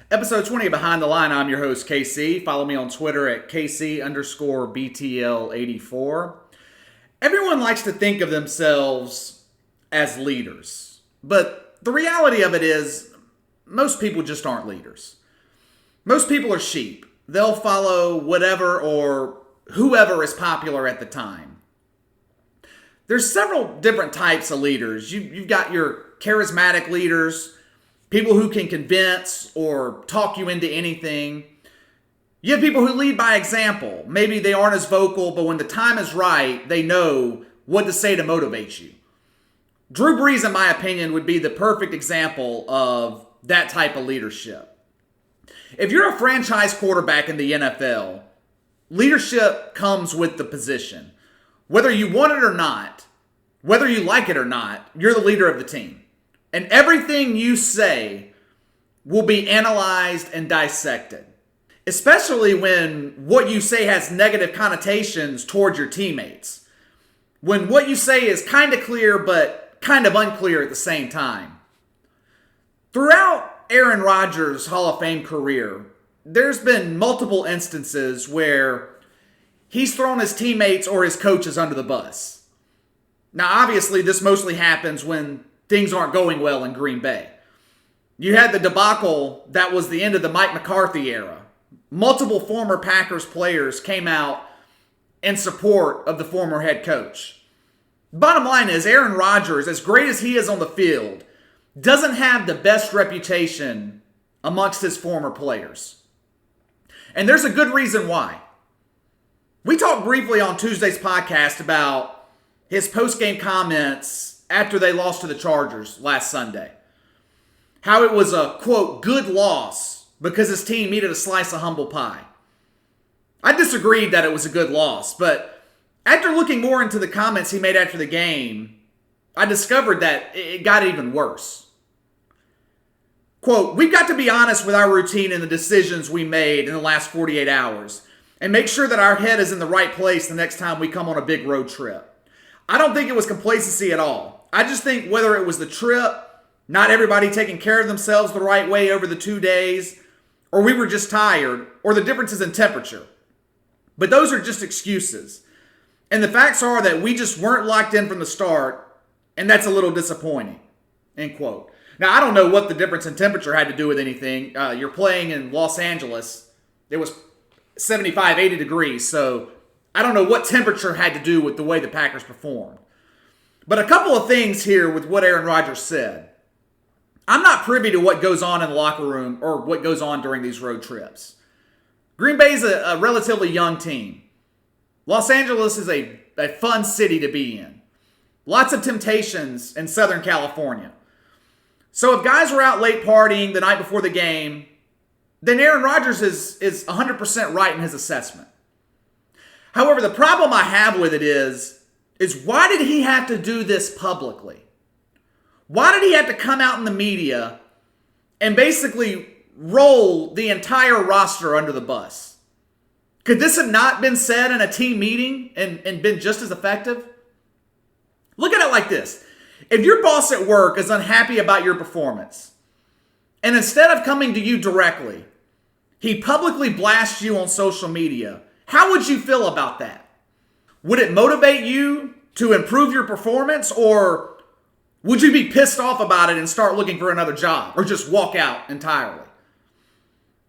Episode 20 of Behind the Line. I'm your host, KC. Follow me on Twitter at KC_BTL84. Everyone likes to think of themselves as leaders, but the reality of it is most people just aren't leaders. Most people are sheep. They'll follow whatever or whoever is popular at the time. There's several different types of leaders. You've got your charismatic leaders, people who can convince or talk you into anything. You have people who lead by example. Maybe they aren't as vocal, but when the time is right, they know what to say to motivate you. Drew Brees, in my opinion, would be the perfect example of that type of leadership. If you're a franchise quarterback in the NFL, leadership comes with the position. Whether you want it or not, whether you like it or not, you're the leader of the team. And everything you say will be analyzed and dissected. Especially when what you say has negative connotations towards your teammates. When what you say is kind of clear but kind of unclear at the same time. Throughout Aaron Rodgers' Hall of Fame career, there's been multiple instances where he's thrown his teammates or his coaches under the bus. Now, obviously, this mostly happens when things aren't going well in Green Bay. You had the debacle that was the end of the Mike McCarthy era. Multiple former Packers players came out in support of the former head coach. Bottom line is, Aaron Rodgers, as great as he is on the field, doesn't have the best reputation amongst his former players. And there's a good reason why. We talked briefly on Tuesday's podcast about his post-game comments after they lost to the Chargers last Sunday. How it was a, quote, good loss because his team needed a slice of humble pie. I disagreed that it was a good loss, but after looking more into the comments he made after the game, I discovered that it got even worse. Quote, we've got to be honest with our routine and the decisions we made in the last 48 hours and make sure that our head is in the right place the next time we come on a big road trip. I don't think it was complacency at all. I just think whether it was the trip, not everybody taking care of themselves the right way over the 2 days, or we were just tired, or the differences in temperature. But those are just excuses. And the facts are that we just weren't locked in from the start, and that's a little disappointing. End quote. Now, I don't know what the difference in temperature had to do with anything. You're playing in Los Angeles. It was 75, 80 degrees, so I don't know what temperature had to do with the way the Packers performed. But a couple of things here with what Aaron Rodgers said. I'm not privy to what goes on in the locker room or what goes on during these road trips. Green Bay is a relatively young team. Los Angeles is a fun city to be in. Lots of temptations in Southern California. So if guys were out late partying the night before the game, then Aaron Rodgers is 100% right in his assessment. However, the problem I have with it is why did he have to do this publicly? Why did he have to come out in the media and basically roll the entire roster under the bus? Could this have not been said in a team meeting and been just as effective? Look at it like this. If your boss at work is unhappy about your performance, and instead of coming to you directly, he publicly blasts you on social media, how would you feel about that? Would it motivate you to improve your performance, or would you be pissed off about it and start looking for another job or just walk out entirely?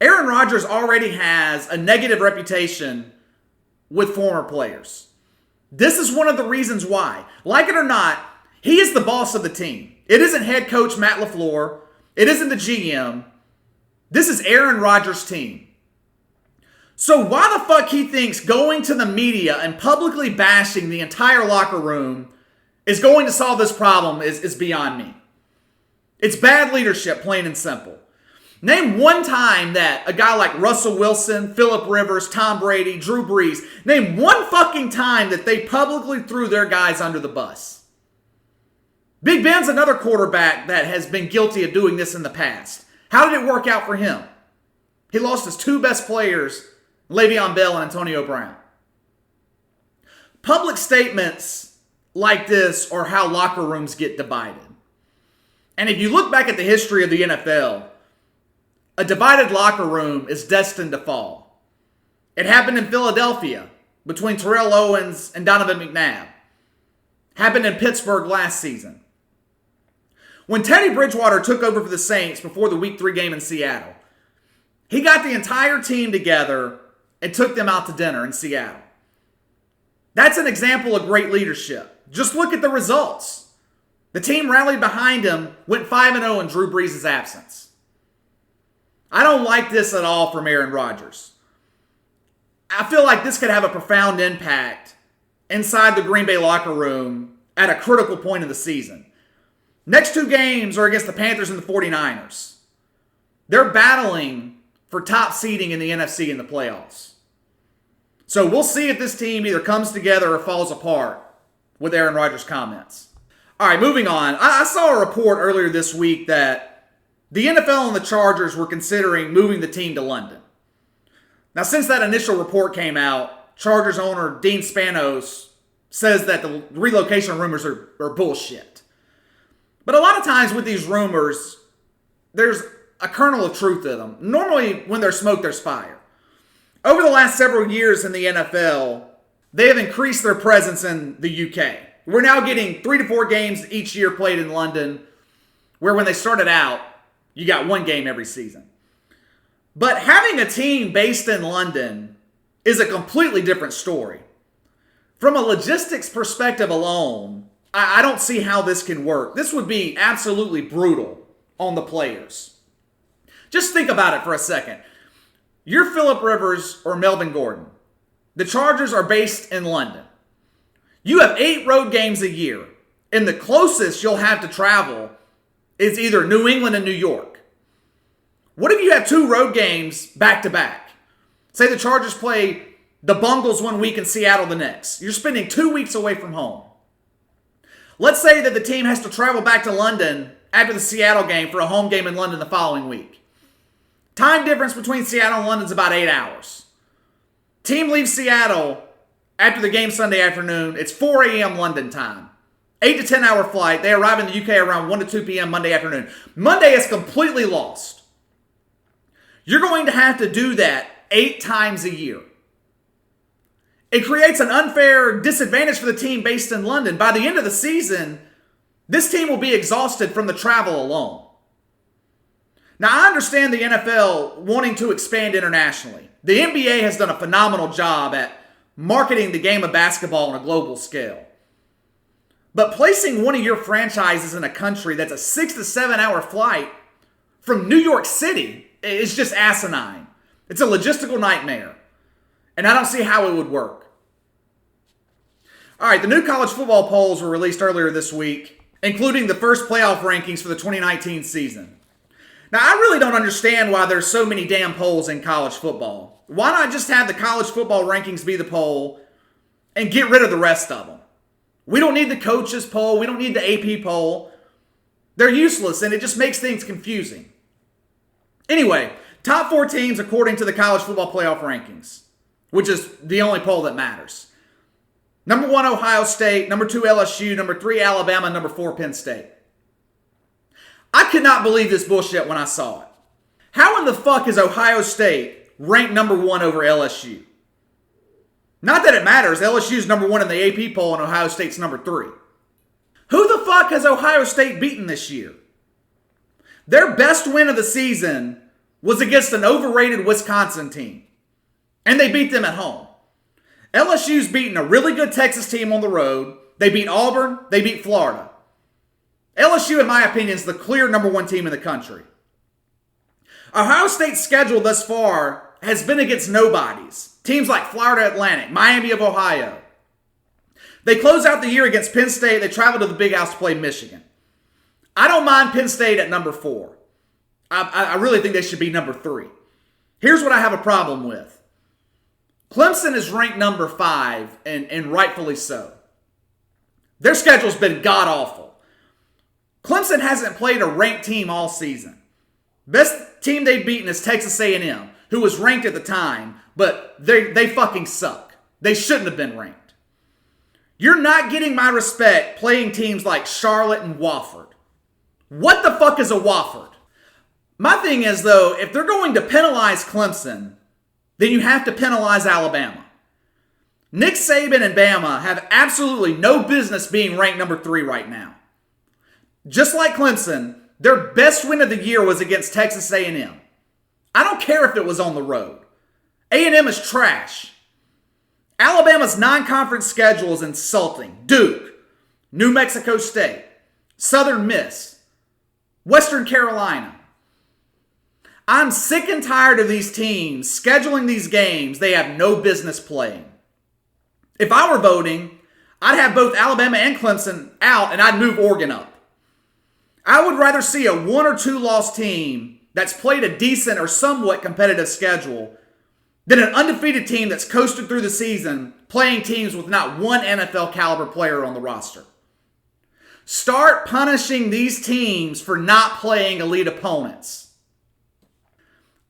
Aaron Rodgers already has a negative reputation with former players. This is one of the reasons why. Like it or not, he is the boss of the team. It isn't head coach Matt LaFleur. It isn't the GM. This is Aaron Rodgers' team. So why the fuck he thinks going to the media and publicly bashing the entire locker room is going to solve this problem is beyond me. It's bad leadership, plain and simple. Name one time that a guy like Russell Wilson, Phillip Rivers, Tom Brady, Drew Brees, name one fucking time that they publicly threw their guys under the bus. Big Ben's another quarterback that has been guilty of doing this in the past. How did it work out for him? He lost his two best players, Le'Veon Bell and Antonio Brown. Public statements like this are how locker rooms get divided. And if you look back at the history of the NFL, a divided locker room is destined to fall. It happened in Philadelphia between Terrell Owens and Donovan McNabb. Happened in Pittsburgh last season. When Teddy Bridgewater took over for the Saints before the Week 3 game in Seattle, he got the entire team together and took them out to dinner in Seattle. That's an example of great leadership. Just look at the results. The team rallied behind him, went 5-0 in Drew Brees' absence. I don't like this at all from Aaron Rodgers. I feel like this could have a profound impact inside the Green Bay locker room at a critical point of the season. Next two games are against the Panthers and the 49ers. They're battling for top seeding in the NFC in the playoffs. So we'll see if this team either comes together or falls apart with Aaron Rodgers' comments. All right, moving on. I saw a report earlier this week that the NFL and the Chargers were considering moving the team to London. Now, since that initial report came out, Chargers owner Dean Spanos says that the relocation rumors are bullshit. But a lot of times with these rumors, there's a kernel of truth to them. Normally, when there's smoke, there's fire. Over the last several years in the NFL, they have increased their presence in the UK. We're now getting 3 to 4 games each year played in London, where when they started out, you got one game every season. But having a team based in London is a completely different story. From a logistics perspective alone, I don't see how this can work. This would be absolutely brutal on the players. Just think about it for a second. You're Phillip Rivers or Melvin Gordon. The Chargers are based in London. You have 8 road games a year, and the closest you'll have to travel is either New England and New York. What if you have 2 road games back to back? Say the Chargers play the Bungles one week and Seattle the next. You're spending 2 weeks away from home. Let's say that the team has to travel back to London after the Seattle game for a home game in London the following week. Time difference between Seattle and London is about 8 hours. Team leaves Seattle after the game Sunday afternoon. It's 4 a.m. London time. 8 to 10 hour flight. They arrive in the UK around 1 to 2 p.m. Monday afternoon. Monday is completely lost. You're going to have to do that 8 times a year. It creates an unfair disadvantage for the team based in London. By the end of the season, this team will be exhausted from the travel alone. Now, I understand the NFL wanting to expand internationally. The NBA has done a phenomenal job at marketing the game of basketball on a global scale. But placing one of your franchises in a country that's a 6 to 7 hour flight from New York City is just asinine. It's a logistical nightmare. And I don't see how it would work. All right, the new college football polls were released earlier this week, including the first playoff rankings for the 2019 season. Now, I really don't understand why there's so many damn polls in college football. Why not just have the college football rankings be the poll and get rid of the rest of them? We don't need the coaches poll. We don't need the AP poll. They're useless, and it just makes things confusing. Anyway, top 4 teams according to the college football playoff rankings, which is the only poll that matters. Number 1, Ohio State. Number 2, LSU. Number 3, Alabama. Number 4, Penn State. I could not believe this bullshit when I saw it. How in the fuck is Ohio State ranked number 1 over LSU? Not that it matters. LSU's number 1 in the AP poll and Ohio State's number 3. Who the fuck has Ohio State beaten this year? Their best win of the season was against an overrated Wisconsin team. And they beat them at home. LSU's beaten a really good Texas team on the road. They beat Auburn. They beat Florida. LSU, in my opinion, is the clear number 1 team in the country. Ohio State's schedule thus far has been against nobodies. Teams like Florida Atlantic, Miami of Ohio. They close out the year against Penn State. They travel to the Big House to play Michigan. I don't mind Penn State at number 4. I really think they should be number 3. Here's what I have a problem with. Clemson is ranked number 5, and rightfully so. Their schedule's been god-awful. Clemson hasn't played a ranked team all season. Best team they've beaten is Texas A&M, who was ranked at the time, but they fucking suck. They shouldn't have been ranked. You're not getting my respect playing teams like Charlotte and Wofford. What the fuck is a Wofford? My thing is, though, if they're going to penalize Clemson, then you have to penalize Alabama. Nick Saban and Bama have absolutely no business being ranked number 3 right now. Just like Clemson, their best win of the year was against Texas A&M. I don't care if it was on the road. A&M is trash. Alabama's non-conference schedule is insulting. Duke, New Mexico State, Southern Miss, Western Carolina. I'm sick and tired of these teams scheduling these games they have no business playing. If I were voting, I'd have both Alabama and Clemson out and I'd move Oregon up. I would rather see a 1 or 2 loss team that's played a decent or somewhat competitive schedule than an undefeated team that's coasted through the season playing teams with not one NFL caliber player on the roster. Start punishing these teams for not playing elite opponents.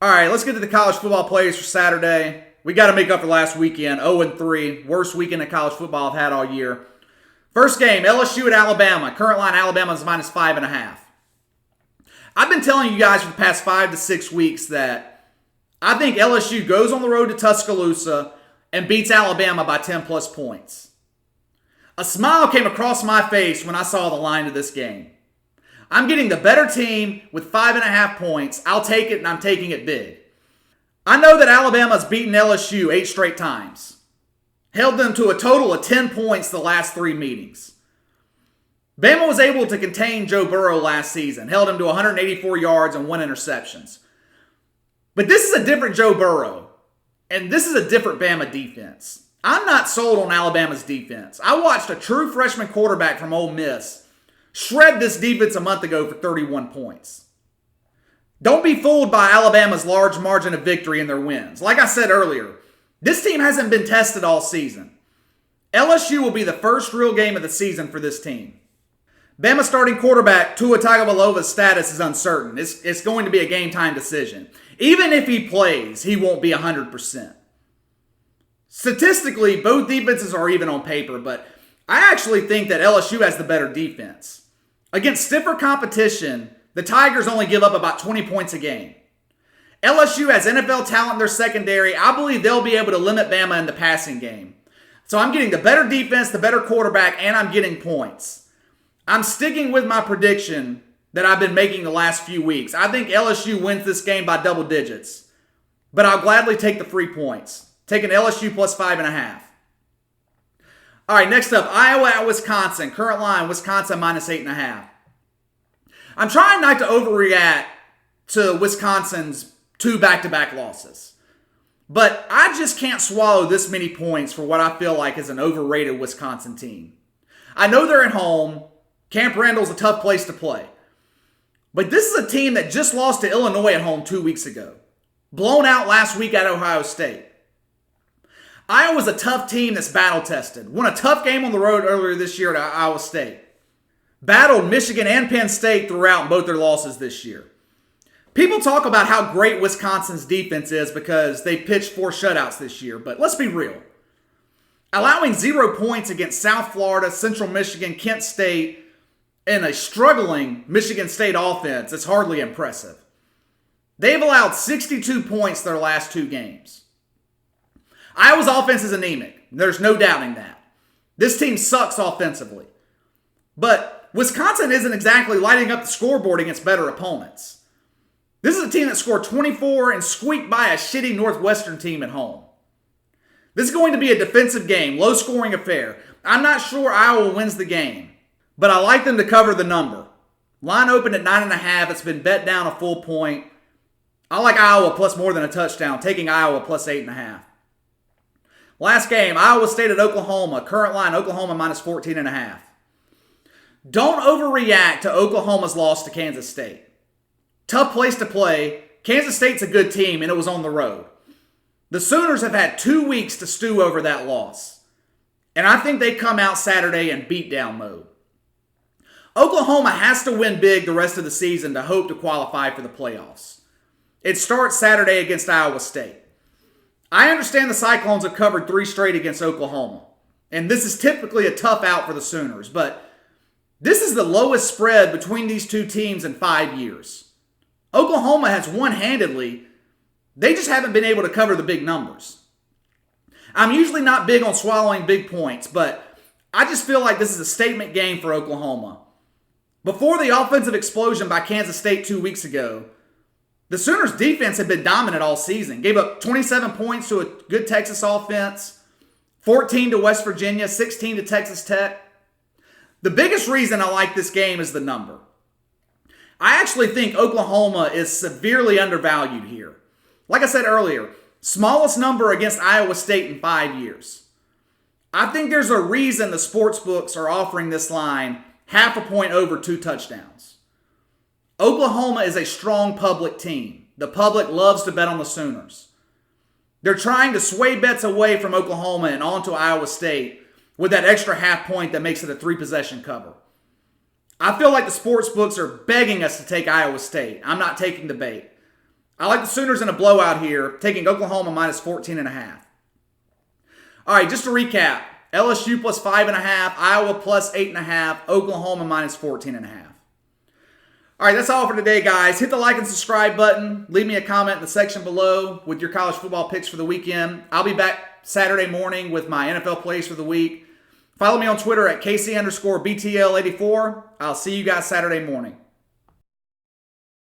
All right, let's get to the college football plays for Saturday. We got to make up for last weekend, 0-3. Worst weekend of college football I've had all year. First game, LSU at Alabama. Current line, Alabama is -5.5. I've been telling you guys for the past 5 to 6 weeks that I think LSU goes on the road to Tuscaloosa and beats Alabama by 10 plus points. A smile came across my face when I saw the line of this game. I'm getting the better team with 5.5 points. I'll take it, and I'm taking it big. I know that Alabama's beaten LSU 8 straight times. Held them to a total of 10 points the last 3 meetings. Bama was able to contain Joe Burrow last season. Held him to 184 yards and 1 interceptions. But this is a different Joe Burrow. And this is a different Bama defense. I'm not sold on Alabama's defense. I watched a true freshman quarterback from Ole Miss shred this defense a month ago for 31 points. Don't be fooled by Alabama's large margin of victory in their wins. Like I said earlier, this team hasn't been tested all season. LSU will be the first real game of the season for this team. Bama starting quarterback Tua Tagovailoa's status is uncertain. It's going to be a game-time decision. Even if he plays, he won't be 100%. Statistically, both defenses are even on paper, but I actually think that LSU has the better defense. Against stiffer competition, the Tigers only give up about 20 points a game. LSU has NFL talent in their secondary. I believe they'll be able to limit Bama in the passing game. So I'm getting the better defense, the better quarterback, and I'm getting points. I'm sticking with my prediction that I've been making the last few weeks. I think LSU wins this game by double digits. But I'll gladly take the free points. Taking LSU plus 5.5. All right, next up, Iowa at Wisconsin. Current line, Wisconsin -8.5. I'm trying not to overreact to Wisconsin's 2 back-to-back losses. But I just can't swallow this many points for what I feel like is an overrated Wisconsin team. I know they're at home. Camp Randall's a tough place to play. But this is a team that just lost to Illinois at home 2 weeks ago. Blown out last week at Ohio State. Iowa's a tough team that's battle-tested. Won a tough game on the road earlier this year at Iowa State. Battled Michigan and Penn State throughout both their losses this year. People talk about how great Wisconsin's defense is because they pitched 4 shutouts this year, but let's be real. Allowing 0 points against South Florida, Central Michigan, Kent State, and a struggling Michigan State offense is hardly impressive. They've allowed 62 points their last 2 games. Iowa's offense is anemic. There's no doubting that. This team sucks offensively. But Wisconsin isn't exactly lighting up the scoreboard against better opponents. This is a team that scored 24 and squeaked by a shitty Northwestern team at home. This is going to be a defensive game, low-scoring affair. I'm not sure Iowa wins the game, but I like them to cover the number. Line opened at 9.5. It's been bet down a full point. I like Iowa plus more than a touchdown, taking Iowa plus 8.5. Last game, Iowa State at Oklahoma. Current line, Oklahoma -14.5. Don't overreact to Oklahoma's loss to Kansas State. Tough place to play. Kansas State's a good team, and it was on the road. The Sooners have had 2 weeks to stew over that loss. And I think they come out Saturday in beatdown mode. Oklahoma has to win big the rest of the season to hope to qualify for the playoffs. It starts Saturday against Iowa State. I understand the Cyclones have covered 3 straight against Oklahoma. And this is typically a tough out for the Sooners. But this is the lowest spread between these 2 teams in 5 years. Oklahoma has one-handedly, they just haven't been able to cover the big numbers. I'm usually not big on swallowing big points, but I just feel like this is a statement game for Oklahoma. Before the offensive explosion by Kansas State 2 weeks ago, the Sooners' defense had been dominant all season. Gave up 27 points to a good Texas offense, 14 to West Virginia, 16 to Texas Tech. The biggest reason I like this game is the number. I actually think Oklahoma is severely undervalued here. Like I said earlier, smallest number against Iowa State in 5 years. I think there's a reason the sports books are offering this line half a point over 2 touchdowns. Oklahoma is a strong public team. The public loves to bet on the Sooners. They're trying to sway bets away from Oklahoma and onto Iowa State with that extra half point that makes it a 3-possession cover. I feel like the sports books are begging us to take Iowa State. I'm not taking the bait. I like the Sooners in a blowout here, taking Oklahoma minus 14.5. All right, just to recap, LSU plus 5.5, Iowa plus 8.5, Oklahoma minus 14.5. All right, that's all for today, guys. Hit the like and subscribe button. Leave me a comment in the section below with your college football picks for the weekend. I'll be back Saturday morning with my NFL plays for the week. Follow me on Twitter at KC_BTL84. I'll see you guys Saturday morning.